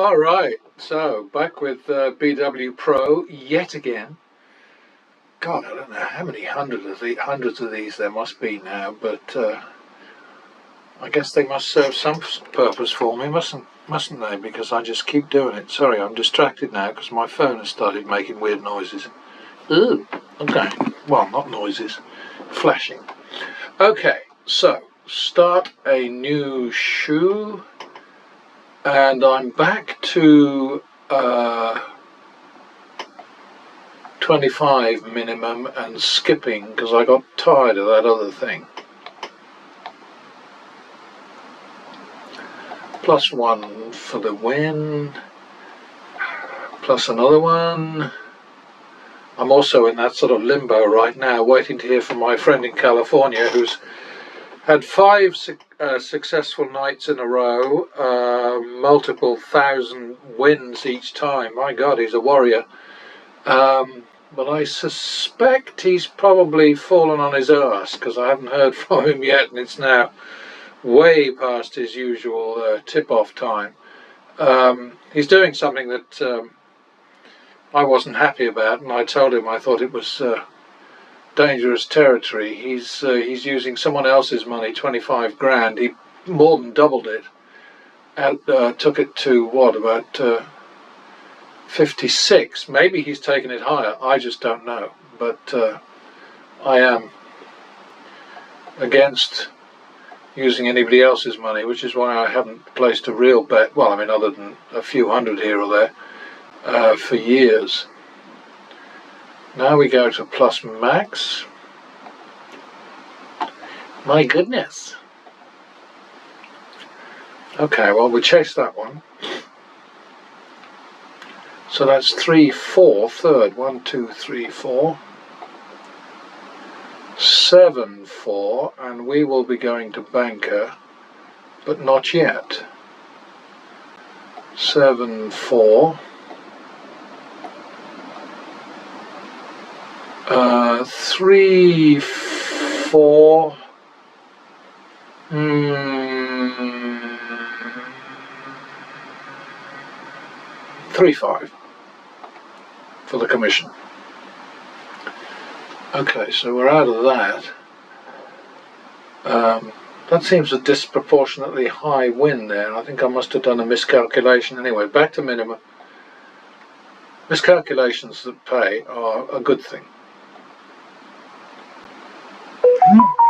All right, so back with BW Pro yet again. God, I don't know how many hundreds of these there must be now, but I guess they must serve some purpose for me, mustn't they? Because I just keep doing it. Sorry, I'm distracted now because my phone has started making weird noises. Ooh, okay. Well, not noises, flashing. Okay, so start a new shoe. And I'm back to 25 minimum and skipping because I got tired of that other thing. +1 for the win, plus another one. I'm also in that sort of limbo right now, waiting to hear from my friend in California who's had 5 successful nights in a row, multiple thousand wins each time. My God, he's a warrior. But I suspect he's probably fallen on his arse because I haven't heard from him yet, and it's now way past his usual tip-off time. He's doing something that I wasn't happy about, and I told him I thought it was dangerous territory. He's using someone else's money, 25 grand. He more than doubled it and took it to what, about 56. Maybe he's taken it higher. I just don't know. But I am against using anybody else's money, which is why I haven't placed a real bet. Well, I mean, other than a few hundred here or there, for years. Now we go to plus max. My goodness. Okay, well, we chase that one. So that's 3, 4, third. 1, 2, 3, 4. 7, 4, and we will be going to banker, but not yet. 7, 4. 3, 4. 3, 5 for the commission. Okay, so we're out of that. That seems a disproportionately high win there. I think I must have done a miscalculation. Anyway, back to minimum. Miscalculations that pay are a good thing.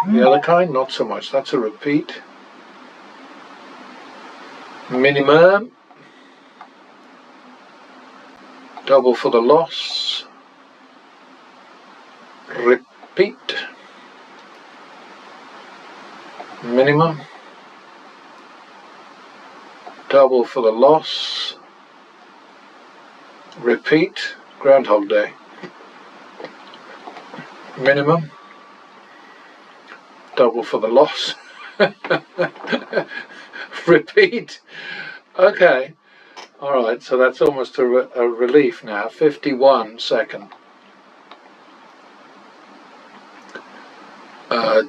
The other kind, not so much. That's a repeat. Minimum. Double for the loss. Repeat. Minimum. Double for the loss. Repeat. Groundhog Day. Minimum. Double for the loss. Repeat. Okay. Alright, so that's almost a relief now. 51 second.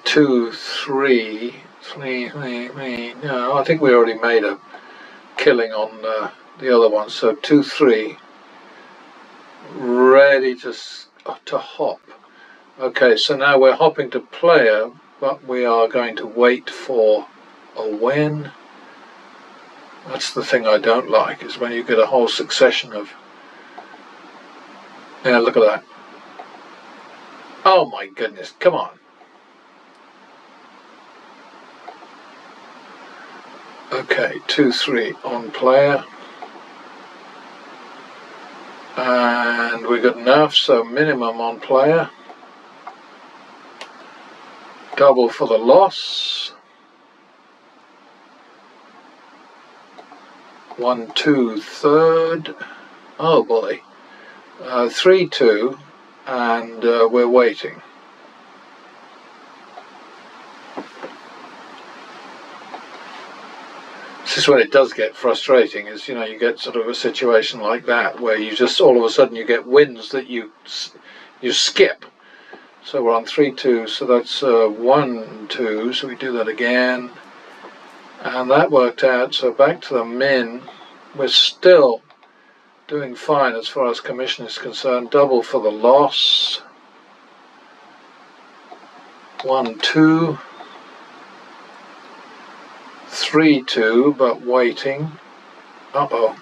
2, 3. No, I think we already made a killing on the other one. So 2, 3. Ready to hop. Okay, so now we're hopping to player, but we are going to wait for a win. That's the thing I don't like, is when you get a whole succession of... Yeah, look at that. Oh my goodness, come on. Okay, 2, 3 on player. And we got enough, so minimum on player. Double for the loss. 1, 2, third. Oh boy. 3, 2, and we're waiting. This is when it does get frustrating, is, you know, you get sort of a situation like that where you just all of a sudden you get wins that you skip. So we're on 3, 2, so that's 1, 2, so we do that again. And that worked out, so back to the min. we're still doing fine as far as commission is concerned. Double for the loss. 1, 2. 3, 2, but waiting. Uh-oh.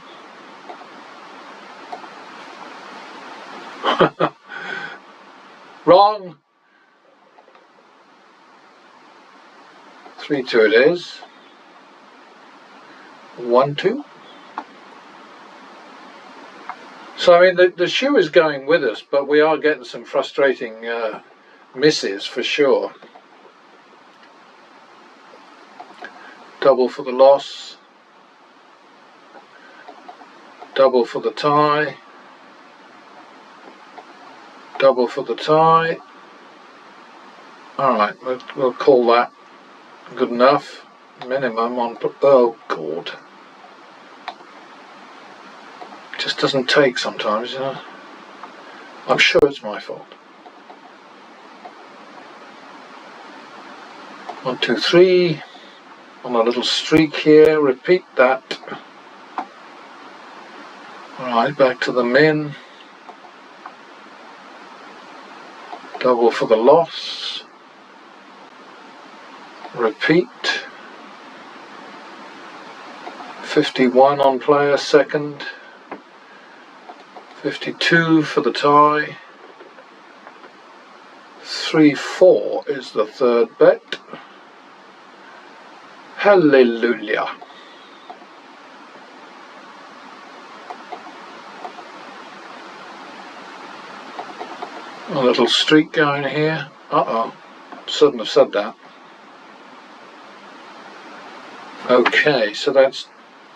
Wrong. 3, 2 it is. 1, 2. So I mean the shoe is going with us, but we are getting some frustrating misses for sure. Double for the loss. Double for the tie. Double for the tie. Alright, we'll call that good enough. Minimum on... oh god. Just doesn't take sometimes, you know. I'm sure it's my fault. 1, 2, 3. On a little streak here. Repeat that. Alright, back to the min. Double for the loss. Repeat. 51 on player second. 52 for the tie. 3, 4 is the third bet. Hallelujah. A little streak going here. Uh-oh. Shouldn't have said that. Okay, so that's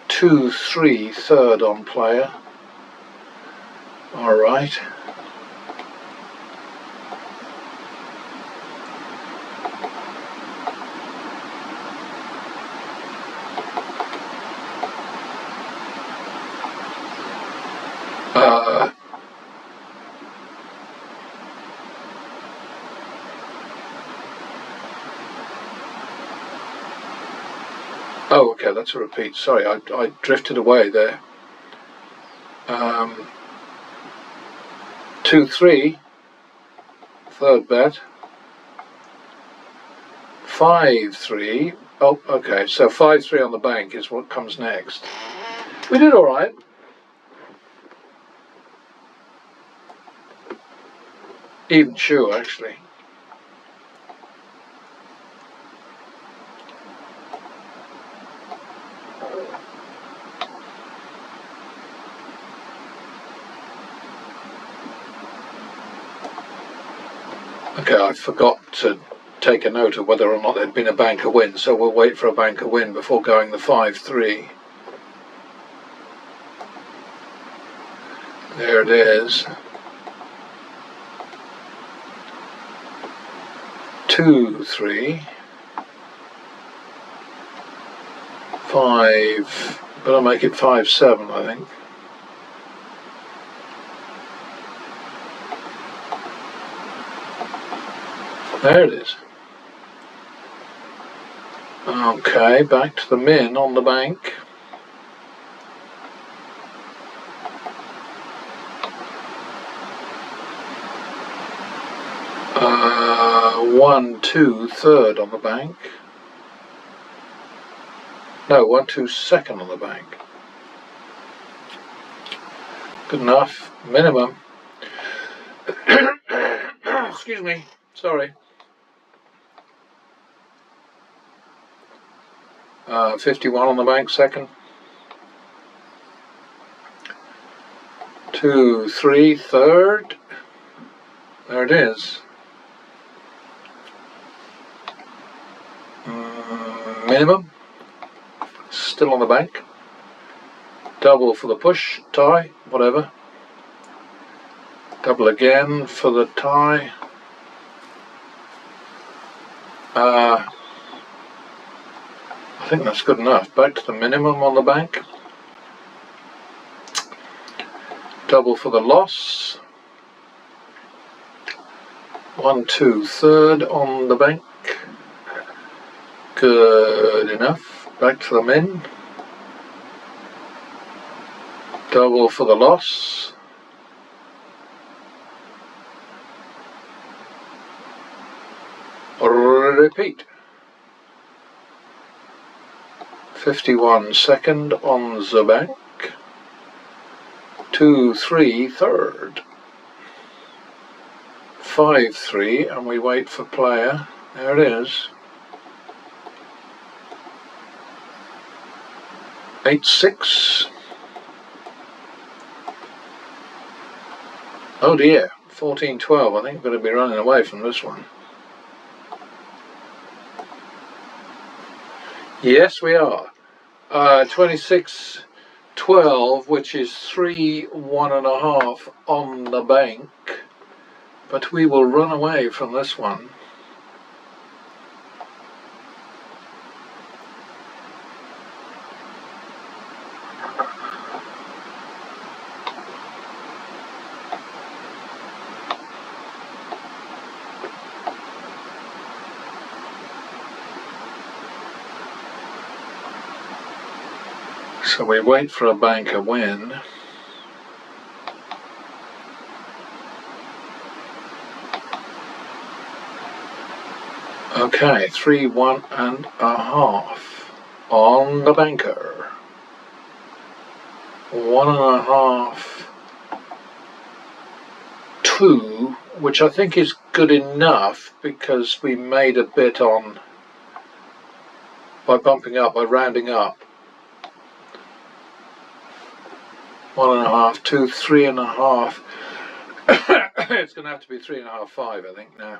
2, 3, third on player. All right. Oh, okay, that's a repeat. Sorry, I drifted away there. 2, 3, third bet. 5, 3. Oh, okay, so 5, 3 on the bank is what comes next. We did all right. Even shoe, actually. Okay, I forgot to take a note of whether or not there'd been a banker win, so we'll wait for a banker win before going the 5, 3. There it is. 2, 3. 5. Better make it 5, 7, I think. There it is. Okay, back to the min on the bank. One, 2, third on the bank. No, 1, 2, second on the bank. Good enough. Minimum. Excuse me. Sorry. 51 on the bank second. 2, 3, third. There it is. Minimum. Still on the bank. Double for the push, tie, whatever. Double again for the tie. I think that's good enough. Back to the minimum on the bank. Double for the loss. 1, 2, third on the bank. Good enough. Back to the min. Double for the loss. Repeat. 51 second on the bank. 2-3 third. 5-3 and we wait for player. There it is. 8-6. Oh dear, 14-12. I think we're going to be running away from this one. Yes, we are. 26-12, which is 3-1.5 on the bank. But we will run away from this one. So we wait for a banker win. Okay, 3-1.5 on the banker. 1.5, 2, which I think is good enough because we made a bit on by bumping up, by rounding up. 1.5, 2, 3.5. It's going to have to be 3.5, 5, I think now.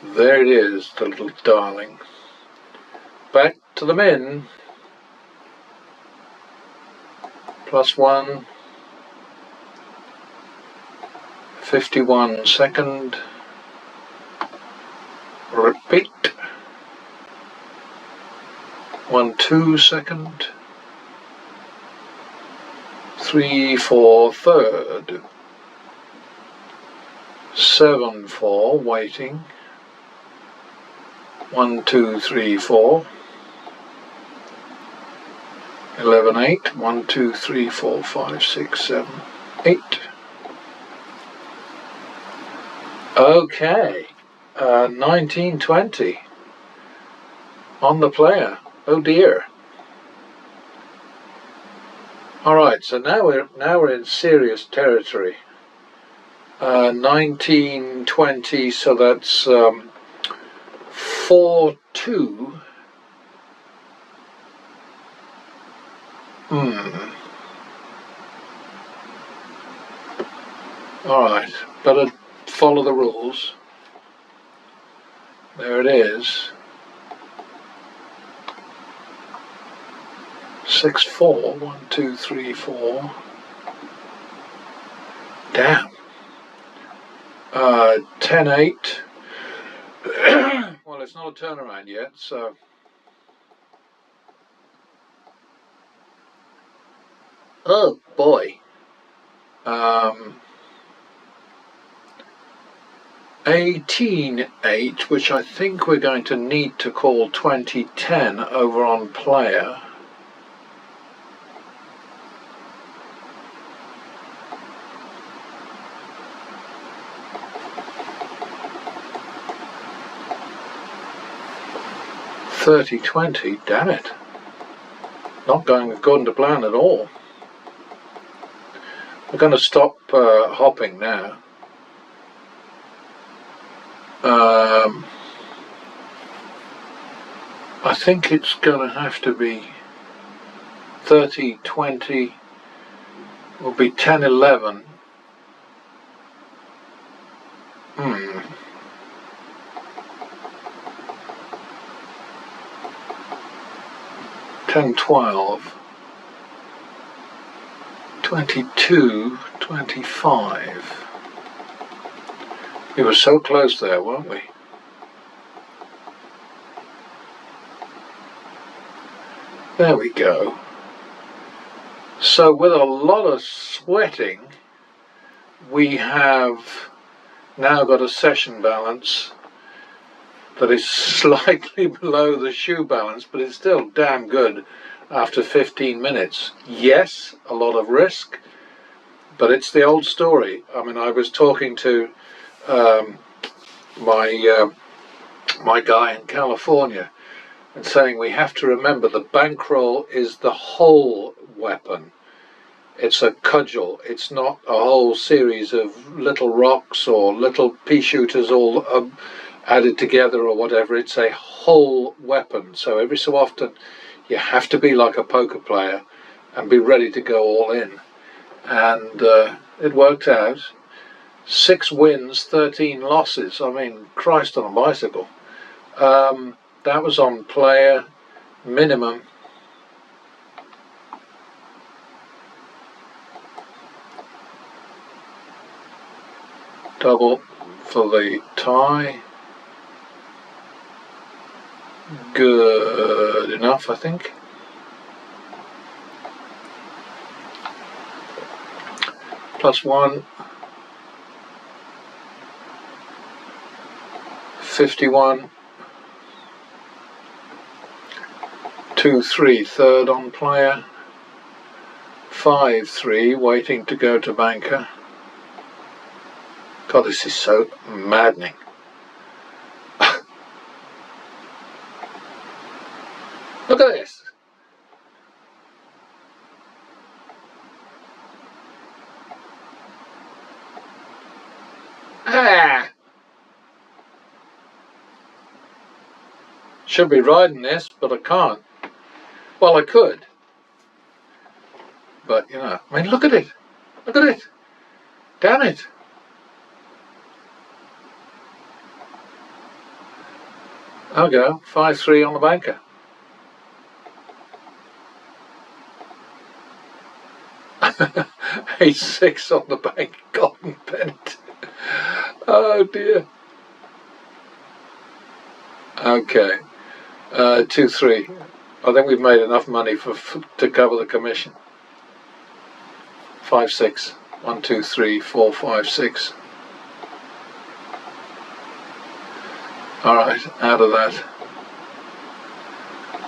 There it is, the little darling. Back to the min. +1. 51 second. Repeat. 1-2 second. 3-4 third. 7-4 waiting. 1, 2, 3, 4. 11-8. 1, 2, 3, 4, 5, 6, 7, 8. Okay. 19-20 on the player. Oh dear. All right. So now we're in serious territory. 19-20. So that's 4-2. All right. Better follow the rules. There it is. 6-4. 1, 2, 3, 4. Damn. 10-8. Well, it's not a turnaround yet, so. Oh boy. 18-8, which I think we're going to need to call 20-10 over on player. $30-20, damn it. Not going according to plan at all. We're going to stop hopping now. I think it's going to have to be 30-20, will be 10-11. 10-12. 22-25. We were so close there, weren't we? There we go. So with a lot of sweating, we have now got a session balance that is slightly below the shoe balance, but it's still damn good after 15 minutes. Yes, a lot of risk, but it's the old story. I mean, I was talking to my guy in California and saying we have to remember the bankroll is the whole weapon. It's a cudgel. It's not a whole series of little rocks or little pea shooters all added together or whatever. It's a whole weapon. So every so often you have to be like a poker player and be ready to go all in. And it worked out. 6 wins, 13 losses. I mean, Christ on a bicycle. That was on player minimum. Double for the tie. Good enough, I think. +1. 51. 2-3, third on player. 5-3, waiting to go to banker. God, this is so maddening. Look at this. Should be riding this, but I can't. Well, I could. But, you know, I mean, look at it. Look at it. Damn it. I'll go. 5-3 on the banker. A6 on the bank, golden pennant. Oh dear. Okay. 2-3. I think we've made enough money to cover the commission. 5-6. 1, 2, 3, 4, 5, 6. All right, out of that.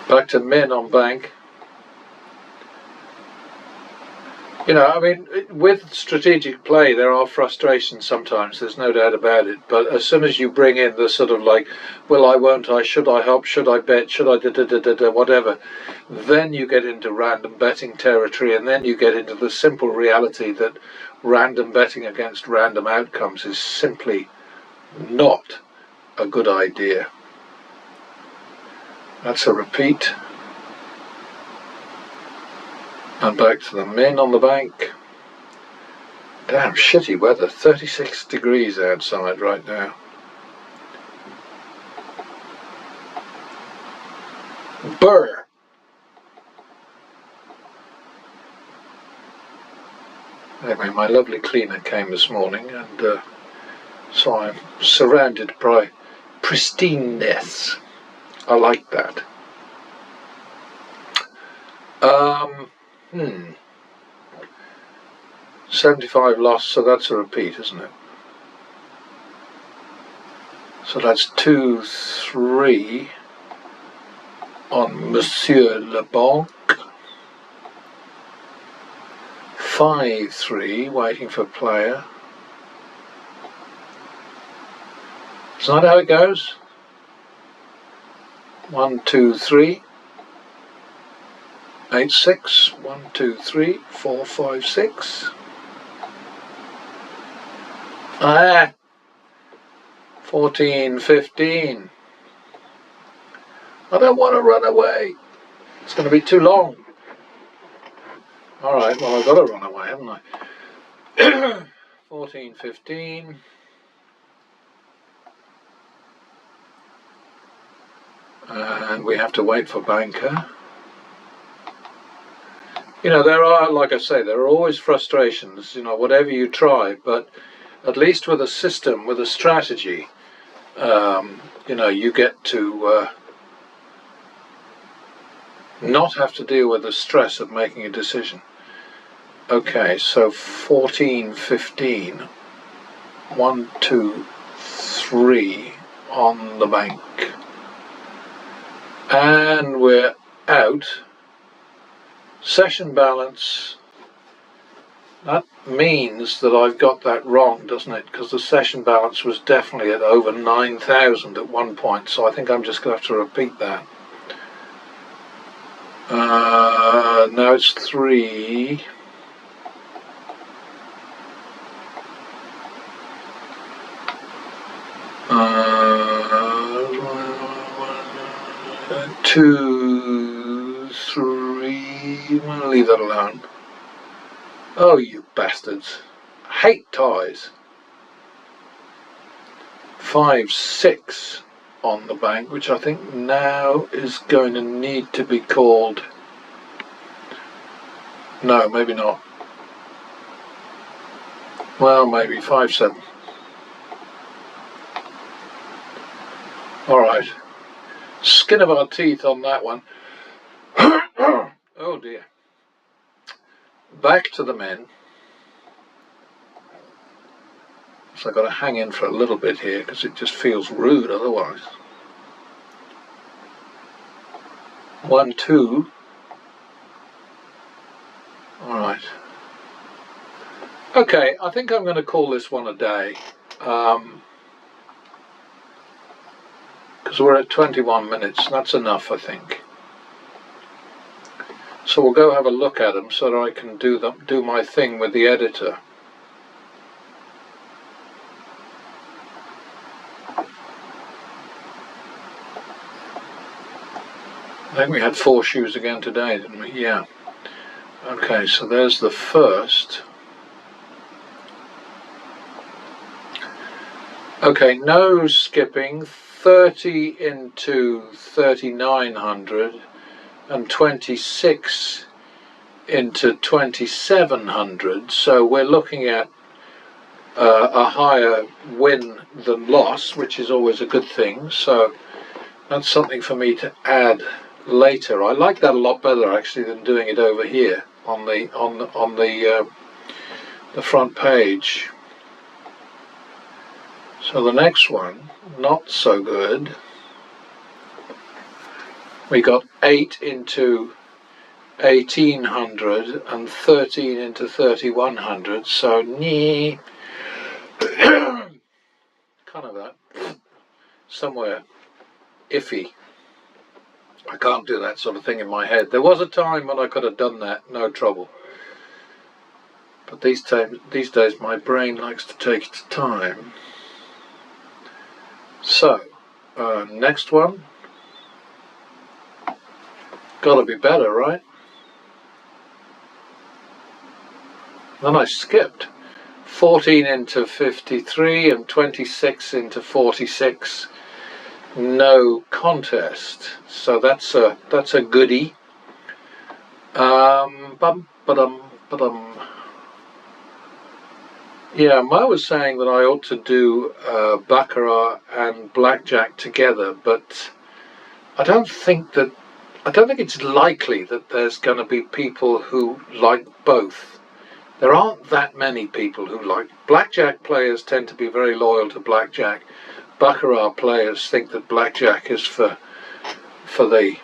Back to min on bank. You know, I mean, with strategic play, there are frustrations sometimes, there's no doubt about it. But as soon as you bring in the sort of like, will I, won't I, should I help, should I bet, should I da-da-da-da-da, whatever, then you get into random betting territory, and then you get into the simple reality that random betting against random outcomes is simply not a good idea. That's a repeat. And back to the min on the bank. Damn shitty weather, 36 degrees outside right now. Brr! Anyway, my lovely cleaner came this morning, and so I'm surrounded by pristineness. I like that. 75 lost, so that's a repeat, isn't it? So that's 2-3 on Monsieur Le Banc. 5-3, waiting for player. Is that how it goes? 1, 2, 3. 8-6. 1, 2, 3, 4, 5, 6. 14, 15. I don't want to run away. It's going to be too long. Alright, well I've got to run away, haven't I? 14, 15. And we have to wait for banker. You know, there are, like I say, there are always frustrations, you know, whatever you try, but at least with a system, with a strategy, you know, you get to not have to deal with the stress of making a decision. Okay, so 14, 15. 1, 2, 3 on the bank. And we're out. Session balance. That means that I've got that wrong, doesn't it? Because the session balance was definitely at over 9,000 at one point. So I think I'm just going to have to repeat that. Now it's 3. Two, 3. I'm going to leave that alone. Oh, you bastards. I hate ties. 5, 6 on the bank, which I think now is going to need to be called. No, maybe not. Well, maybe 5, 7. All right. Skin of our teeth on that one. Oh dear. Back to the men. So I've got to hang in for a little bit here because it just feels rude otherwise. 1, 2. All right. Okay, I think I'm going to call this one a day. Because we're at 21 minutes. That's enough, I think. So we'll go have a look at them so that I can do my thing with the editor. I think we had 4 shoes again today, didn't we? Yeah. Okay, so there's the first. Okay, no skipping. 30 into 3,900 and 26 into 2,700. So we're looking at a higher win than loss, which is always a good thing. So that's something for me to add later. I like that a lot better actually than doing it over here on the front page. So the next one, not so good. We got 8 into 1,800 and 13 into 3,100. So kind of that somewhere iffy. I can't do that sort of thing in my head. There was a time when I could have done that, no trouble. But these days my brain likes to take its time. So, next one. Gotta be better, right? Then I skipped. 14 into 53 and 26 into 46. No contest. So that's a goodie. Yeah, Mo was saying that I ought to do baccarat and blackjack together, but I don't think it's likely that there's going to be people who like both. There aren't that many people who like blackjack. Players tend to be very loyal to blackjack. Baccarat players think that blackjack is for the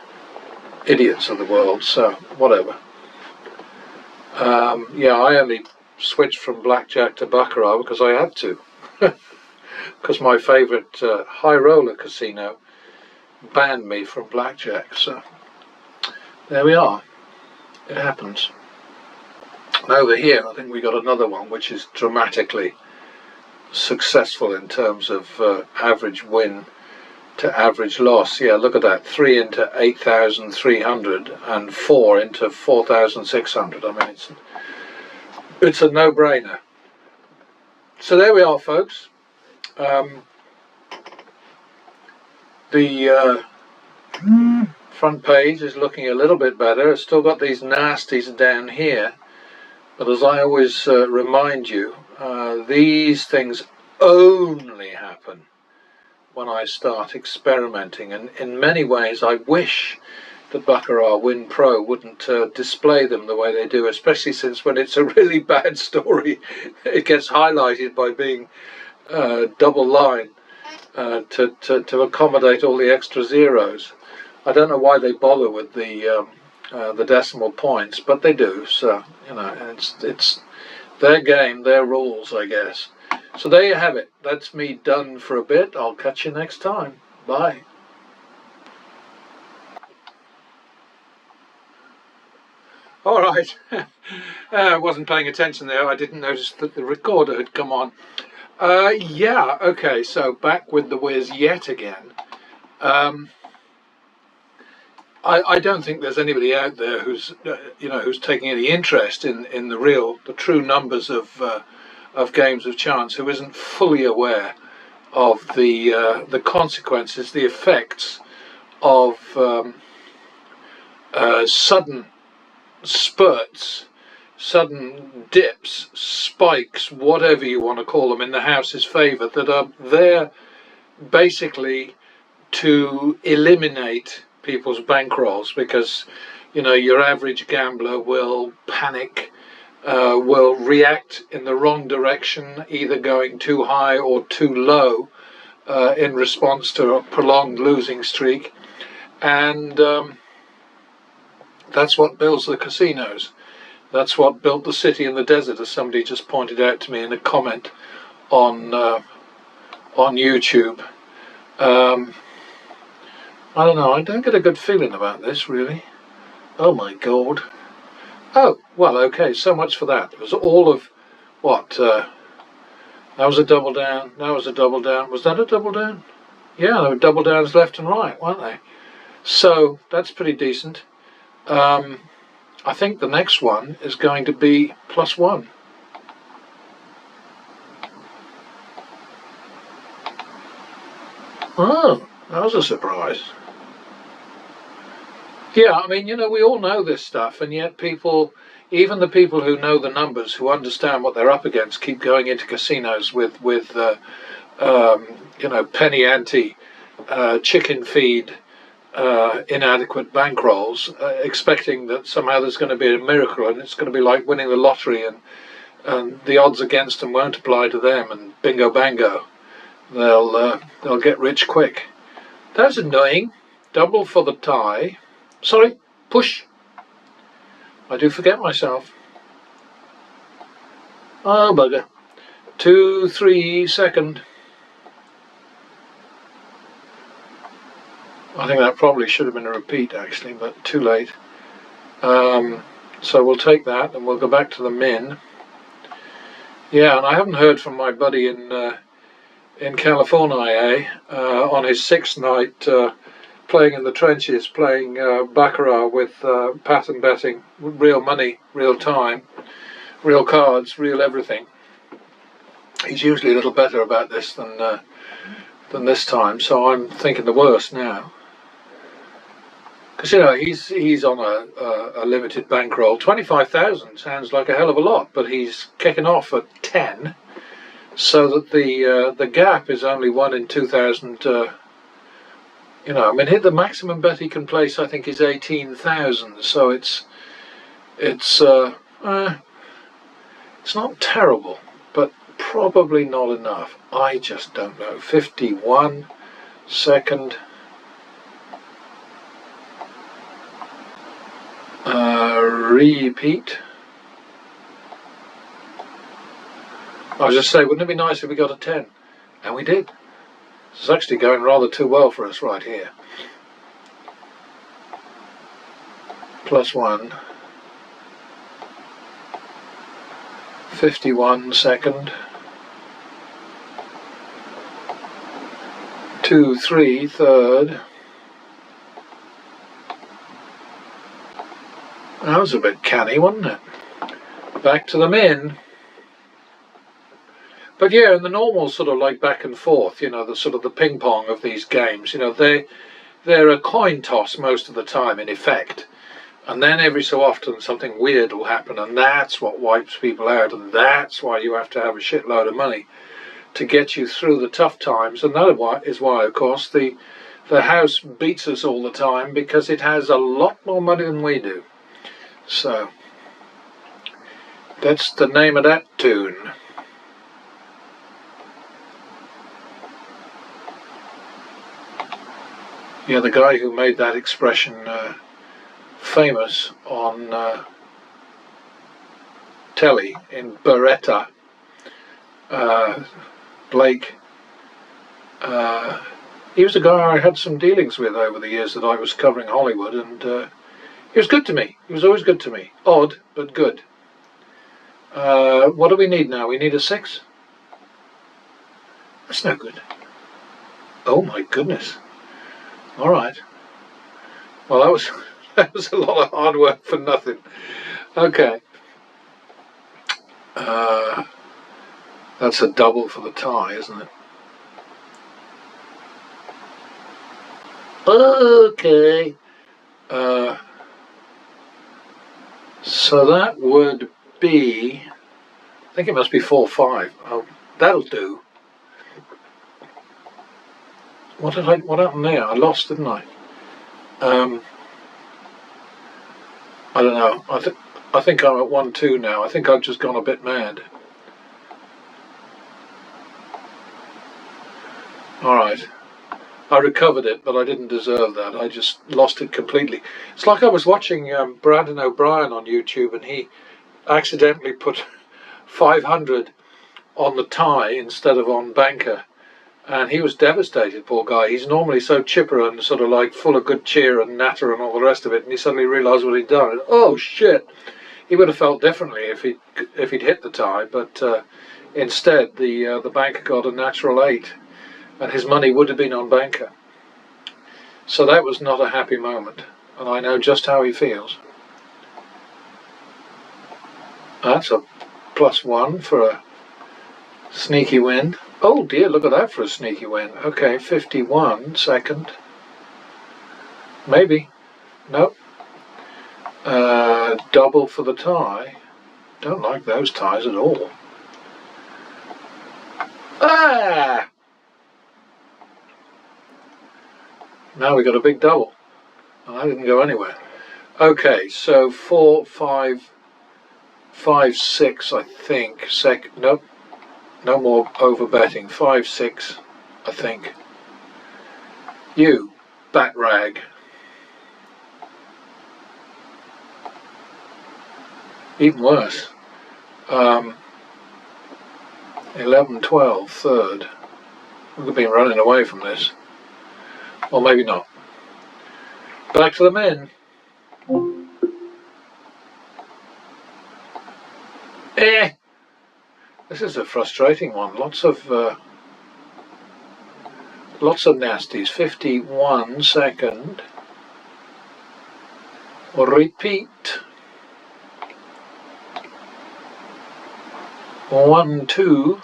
idiots of the world. So whatever. Yeah, I only switched from blackjack to baccarat because I had to. Because my favourite high roller casino banned me from blackjack. So there we are. It happens. And over here, I think we got another one which is dramatically successful in terms of average win to average loss. Yeah, look at that. 3 into 8,300 and 4 into 4,600. I mean, it's a no-brainer. So there we are, folks. The front page is looking a little bit better. It's still got these nasties down here, but as I always remind you, these things only happen when I start experimenting, and in many ways I wish the Baccarat Win Pro wouldn't display them the way they do, especially since when it's a really bad story it gets highlighted by being double line. to accommodate all the extra zeros. I don't know why they bother with the decimal points, but they do. So it's their game, their rules, I guess. So there you have it. That's me done for a bit. I'll catch you next time. Bye. All right. I wasn't paying attention there. I didn't notice that the recorder had come on. Yeah, okay, so back with the whiz yet again. I don't think there's anybody out there who's who's taking any interest in the true numbers of games of chance, who isn't fully aware of the consequences, the effects of sudden spurts, sudden dips, spikes, whatever you want to call them, in the house's favour, that are there basically to eliminate people's bankrolls, because your average gambler will panic, will react in the wrong direction, either going too high or too low in response to a prolonged losing streak, and that's what builds the casinos. That's what built the city in the desert, as somebody just pointed out to me in a comment on YouTube. I don't know, I don't get a good feeling about this, really. Oh my God. Oh, well, okay, so much for that. It was all of, what, that was a double down, that was a double down. Was that a double down? Yeah, there were double downs left and right, weren't they? So, that's pretty decent. I think the next one is going to be +1. Oh, that was a surprise. Yeah, I mean, we all know this stuff, and yet people, even the people who know the numbers, who understand what they're up against, keep going into casinos with penny ante, chicken feed, inadequate bankrolls, expecting that somehow there's going to be a miracle and it's going to be like winning the lottery, and the odds against them won't apply to them, and bingo bango, they'll get rich quick. That's annoying. Double for the tie. Sorry, push. I do forget myself. Oh, bugger. 2, 3 second. I think that probably should have been a repeat, actually, but too late. So we'll take that and we'll go back to the min. Yeah, and I haven't heard from my buddy in California on his 6th night playing in the trenches, playing baccarat with pattern betting, real money, real time, real cards, real everything. He's usually a little better about this than this time, so I'm thinking the worst now. Because he's on a limited bankroll. 25,000 sounds like a hell of a lot, but he's kicking off at 10, so that the gap is only 1 in 2,000. The maximum bet he can place, I think, is 18,000. So it's not terrible, but probably not enough. I just don't know. 51 second. Repeat. I was just saying, wouldn't it be nice if we got a 10? And we did. It's actually going rather too well for us right here. +1. 51 second. 2, 3 third. That was a bit canny, wasn't it? Back to the min. But yeah, in the normal sort of like back and forth, the sort of the ping pong of these games, they're a coin toss most of the time, in effect. And then every so often something weird will happen, and that's what wipes people out, and that's why you have to have a shitload of money to get you through the tough times. And that is why, of course, the house beats us all the time, because it has a lot more money than we do. So that's the name of that tune. Yeah, the guy who made that expression famous on telly in Beretta, Blake, he was a guy I had some dealings with over the years that I was covering Hollywood, and he was good to me. He was always good to me. Odd, but good. What do we need now? We need a 6? That's no good. Oh my goodness. All right. Well, that was that was a lot of hard work for nothing. Okay. That's a double for the tie, isn't it? Okay. So that would be, I think it must be 4-5. Oh, that'll do. What happened there? I lost, didn't I? I don't know. I think I'm at 1-2 now. I think I've just gone a bit mad. All right. I recovered it, but I didn't deserve that. I just lost it completely. It's like I was watching Brandon O'Brien on YouTube, and he accidentally put 500 on the tie instead of on banker, and he was devastated, poor guy. He's normally so chipper and sort of like full of good cheer and natter and all the rest of it, and he suddenly realised what he'd done. And, oh shit! He would have felt differently if he'd hit the tie, but instead the banker got a natural 8. And his money would have been on banker. So that was not a happy moment, and I know just how he feels. That's a +1 for a sneaky win. Oh dear, look at that for a sneaky win. Okay, 51 second. Maybe. Nope. Double for the tie. Don't like those ties at all. Ah! Now we got a big double, and I didn't go anywhere. Okay, so 4, 5, 5, 6, I think. Nope, no more over betting. 5, 6, I think. You bat rag. Even worse. 11, 12, third. We've been running away from this. Or maybe not. Back to the men. This is a frustrating one. Lots of nasties. 51 second. Repeat. 1, 2.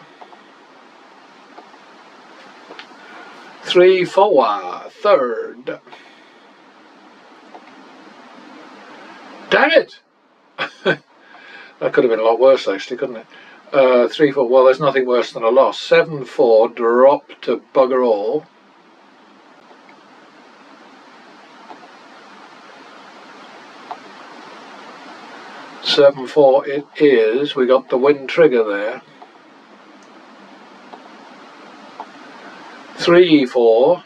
3, 4, third. Damn it! That could have been a lot worse, actually, couldn't it? 3, 4. Well, there's nothing worse than a loss. 7, 4. Drop to bugger all. Seven, 4. It is. We got the win trigger there. 3, 4.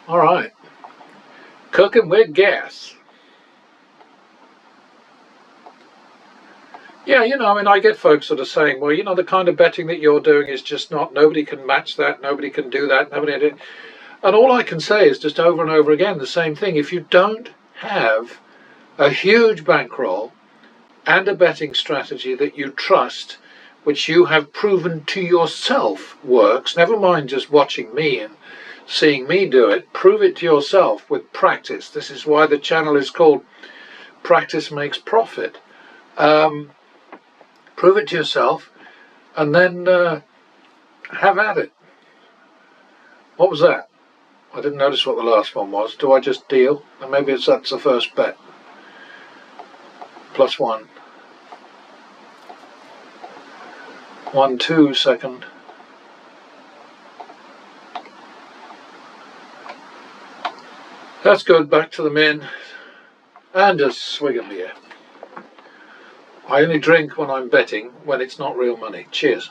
All right. Cooking with gas. Yeah, I mean, I get folks sort of saying, well, the kind of betting that you're doing is just not, nobody can match that, nobody can do that, nobody. And all I can say is just over and over again the same thing. If you don't have a huge bankroll and a betting strategy that you trust, which you have proven to yourself works, never mind just watching me and seeing me do it, prove it to yourself with practice. This is why the channel is called Practice Makes Profit. Prove it to yourself and then have at it. What was that? I didn't notice what the last one was. Do I just deal? And maybe that's the first bet. +1. 1, 2 second. That's good. Back to the men. And a swig of beer. I only drink when I'm betting, when it's not real money. Cheers.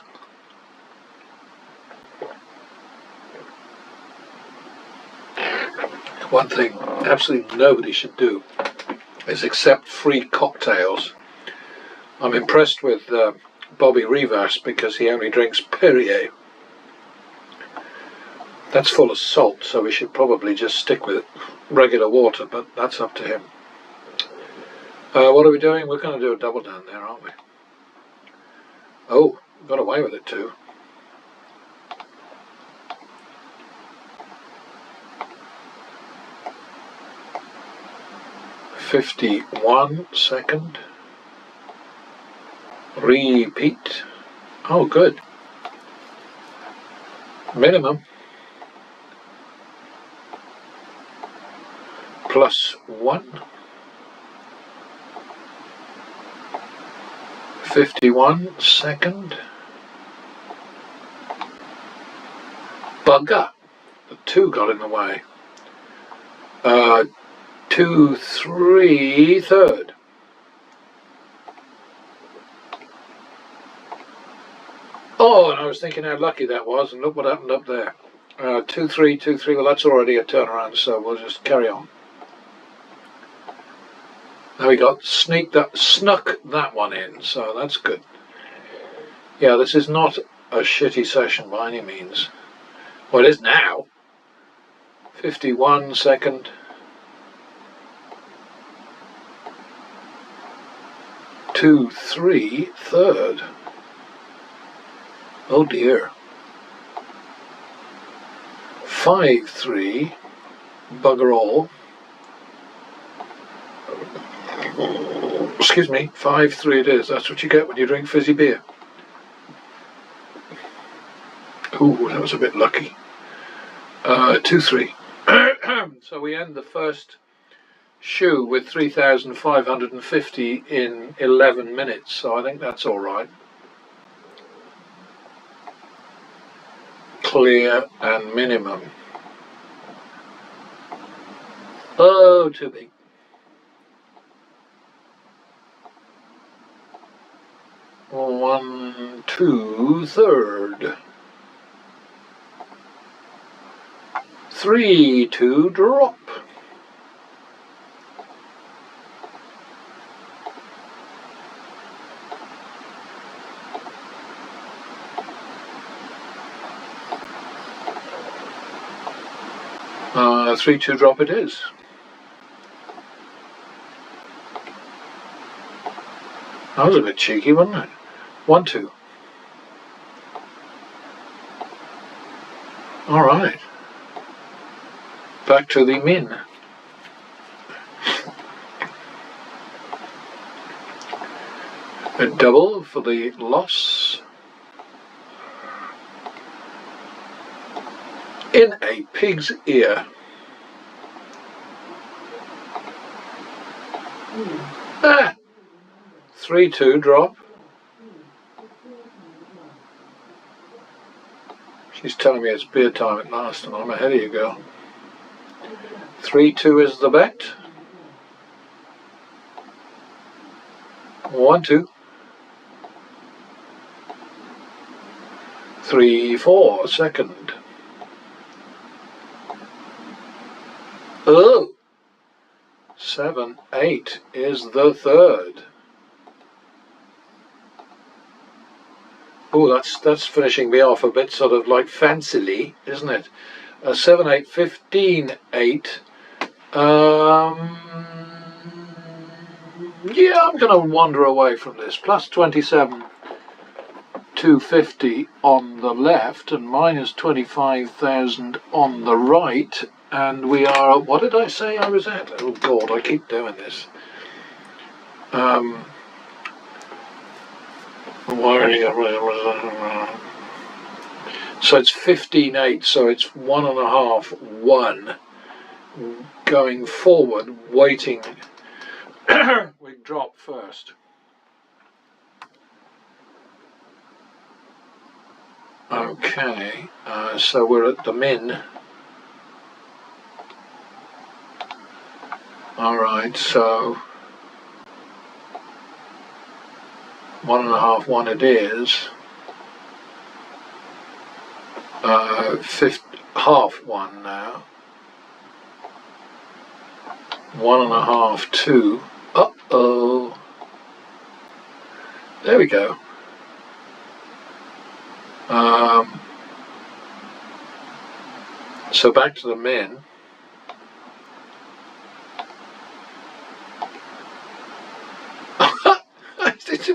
One thing absolutely nobody should do is accept free cocktails. I'm impressed with Bobby Rivas because he only drinks Perrier. That's full of salt, so we should probably just stick with regular water, but that's up to him. What are we doing? We're going to do a double down there, aren't we? Oh, got away with it too. "51 second. Repeat." Oh, good. Minimum. +1. 51 second. Bugger. The 2 got in the way. 2, 3, third. Oh, and I was thinking how lucky that was, and look what happened up there. 2, 3, 2, 3. Well, that's already a turnaround, so we'll just carry on. Now we got snuck that one in, so that's good. Yeah, this is not a shitty session by any means. Well, it is now. 51 second. 2, 3, third. Oh dear. 5, 3, bugger all. Excuse me, 5, 3 it is. That's what you get when you drink fizzy beer. Ooh, that was a bit lucky. 2, 3. So we end the first shoe with 3,550 in 11 minutes, so I think that's all right. Clear and minimum. Oh, too big. One, 2, third. 3, 2, drop. Uh, 3, 2, drop it is. That was a bit cheeky, wasn't it? 1, 2. All right. Back to the min. A double for the loss. In a pig's ear. Ah! 3, 2, drop. She's telling me it's beer time at last, and I'm ahead of you, girl. 3, 2 is the bet. 1, 2. 3, 4, second. Oh! 7, 8 is the third. Oh, that's finishing me off a bit sort of like fancily, isn't it? 7, 8, 15, 8. Yeah, I'm going to wander away from this. Plus 27, 250 on the left and minus 25,000 on the right. And we are, what did I say I was at? Oh God, I keep doing this. So it's 15.8, so it's 1.5, 1 going forward, waiting. We drop first. Okay, so we're at the min. Alright, so 1.5, 1 it is. Half 1 now. 1.5, 2. Uh-oh. There we go. So back to the min.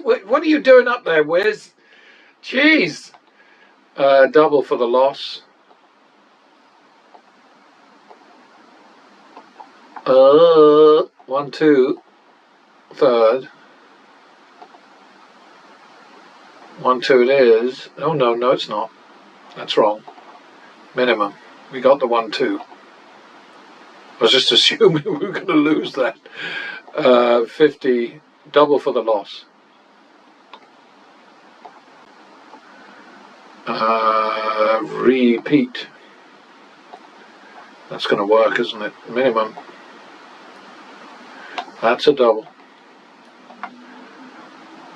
What are you doing up there, Wiz? Jeez. Double for the loss. 1, 2, third. 1, 2 it is. Oh no, no it's not. That's wrong. Minimum. We got the 1, 2. I was just assuming we were going to lose that. 50, double for the loss. Repeat. That's going to work, isn't it? Minimum. That's a double.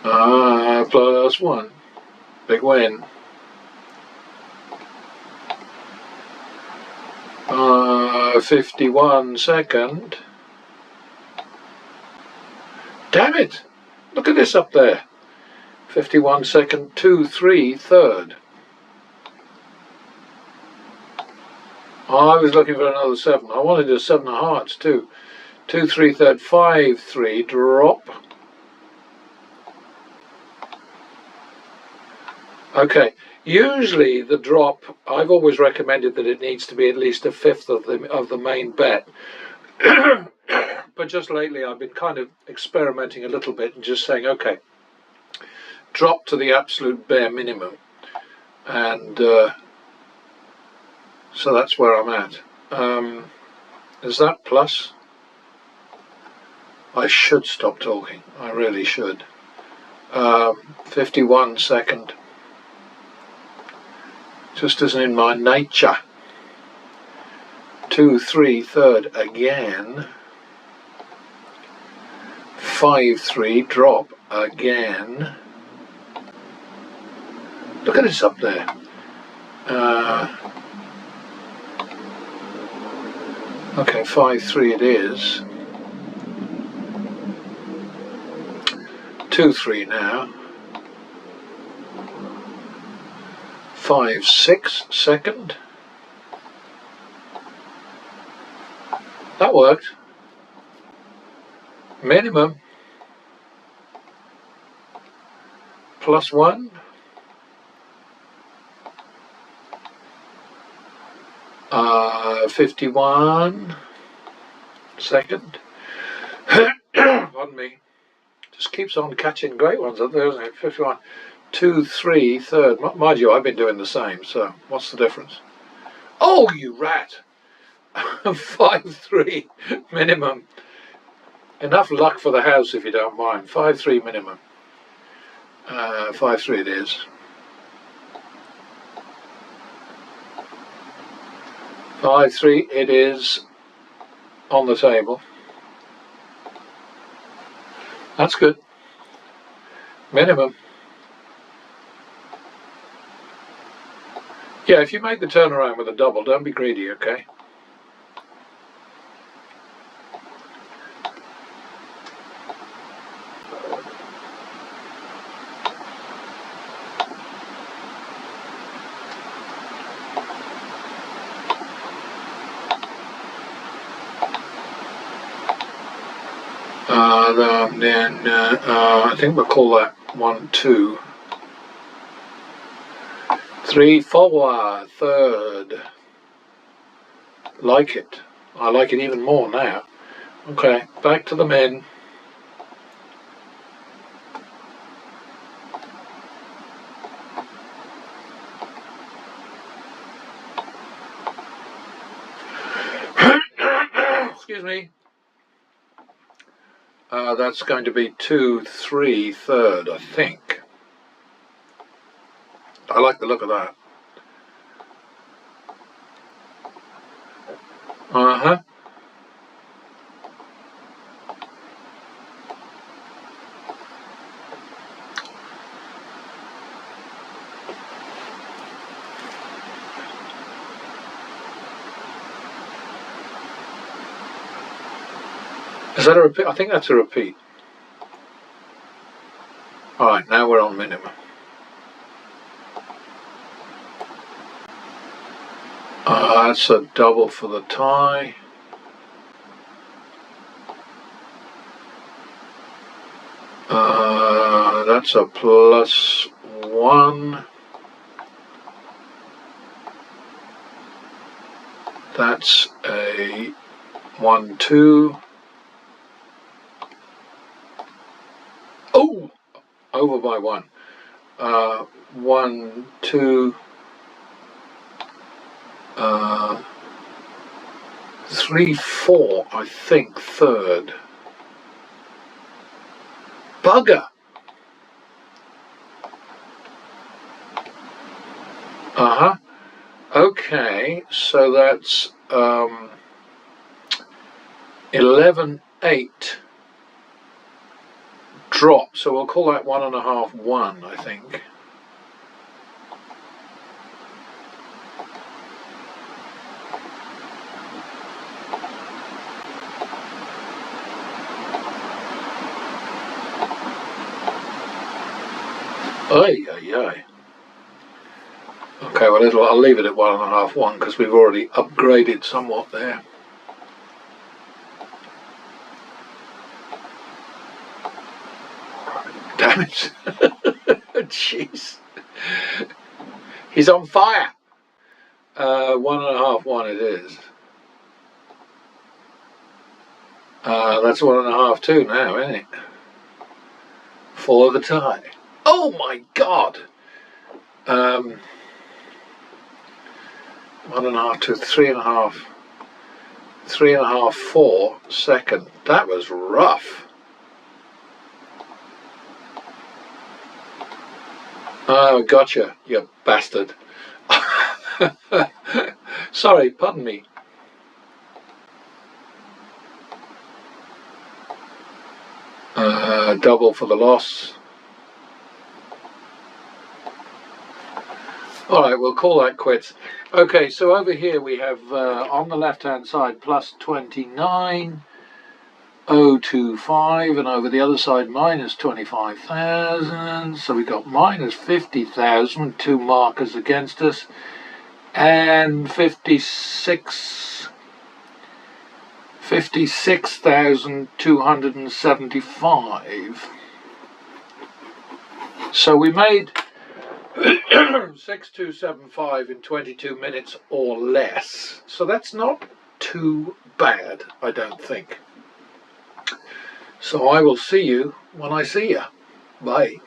Plus 1. Big win. 51 second. Damn it! Look at this up there. 51 second, 2, 3, third. I was looking for another 7. I wanted a 7 of hearts too. 2, 3, third, 5, 3, drop. Okay, usually the drop, I've always recommended that it needs to be at least a fifth of the main bet. But just lately I've been kind of experimenting a little bit and just saying, okay, drop to the absolute bare minimum. And so that's where I'm at. Is that plus? I should stop talking. I really should. 51 second. Just isn't in my nature. 2, 3, third again. 5, 3, drop again. Look at this up there. Okay, 5, 3 it is. 2, 3 now. 5, 6 second. That worked. Minimum. Plus 1. 51 second. Pardon me. Just keeps on catching great ones up there, doesn't it? 51. 2, 3, third. Mind you, I've been doing the same, so what's the difference? Oh, you rat! 5, 3 minimum. Enough luck for the house if you don't mind. 5, 3 minimum. 5, 3 it is. 5, 3 it is on the table. That's good. Minimum. Yeah, if you make the turnaround with a double, don't be greedy, okay? Then I think we'll call that 1, 2, 3, 4, third. Like it. I like it even more now. Okay, back to the men. Excuse me. That's going to be 2, 3, third, I think. I like the look of that. Uh-huh. Is that a repeat? I think that's a repeat. Alright, now we're on minimum. That's a double for the tie. That's a +1. That's a 1-2. Oh, over by 1. 1, 2, 3, 4. I think third. Bugger. Okay, so that's 11-8 drop. So we'll call that 1.5, 1, I think. Ay. Okay, well, I'll leave it at 1.5, 1 because we've already upgraded somewhat there. Damn it. Jeez. He's on fire. 1.5, 1 it is. That's 1.5, 2 now, isn't it? For the tie. Oh my God. 1.5, 2, 3.5, 3.5, 4 second. That was rough. Oh, gotcha, you bastard. Sorry, pardon me. Double for the loss. Alright, we'll call that quits. Okay, so over here we have on the left hand side +29,025, and over the other side -25,000. So we got -50,000 with 2 markers against us, and 56,275. So we made 6275 in 22 minutes or less. So that's not too bad, I don't think. So I will see you when I see you. Bye.